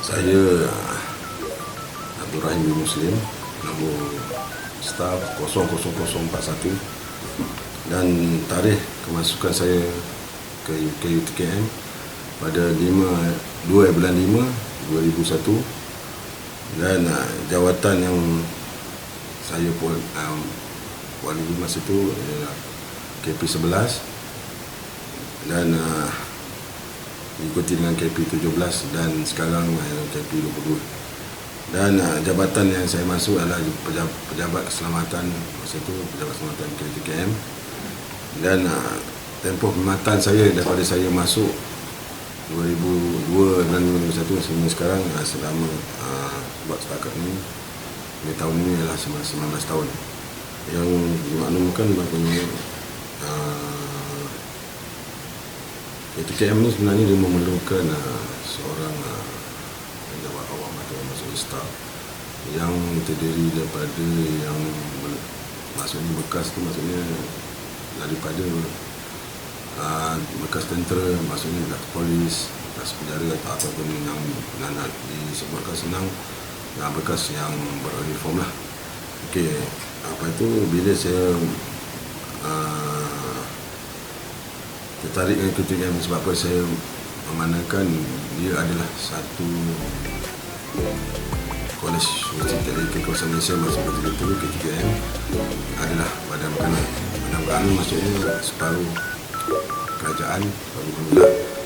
Saya Abdul Rahim bin Muslim, nombor staf 00041, dan tarikh kemasukan saya ke UTKM pada 2 bulan 5 2001, dan jawatan yang saya walui masa itu KP11 dan diikuti dengan KP17 dan sekarang KP22. Dan jabatan yang saya masuk adalah pejabat keselamatan masa itu, pejabat keselamatan KTKM. Dan tempoh perkhidmatan saya daripada saya masuk 2002 dan 2001 sehingga sekarang selama buat setakat ini, tahun ini adalah 19 tahun, yang dimaklumkan bahawa KTKM ini sebenarnya dia memerlukan seorang pejabat awam atau maksudnya staf yang terdiri daripada yang maksudnya bekas tu, maksudnya daripada bekas tentera, maksudnya bekas polis, bekas penjara ataupun yang disebutkan senang bekas yang beruniform lah. Okey, apa itu bila saya tertarik dengan KTKM sebab apa saya memandangkan dia adalah satu kolej teknik kawasan Malaysia masa ketika itu. KTKM adalah badan berkenaan, maksudnya separuh kerajaan, separuh pemerintah.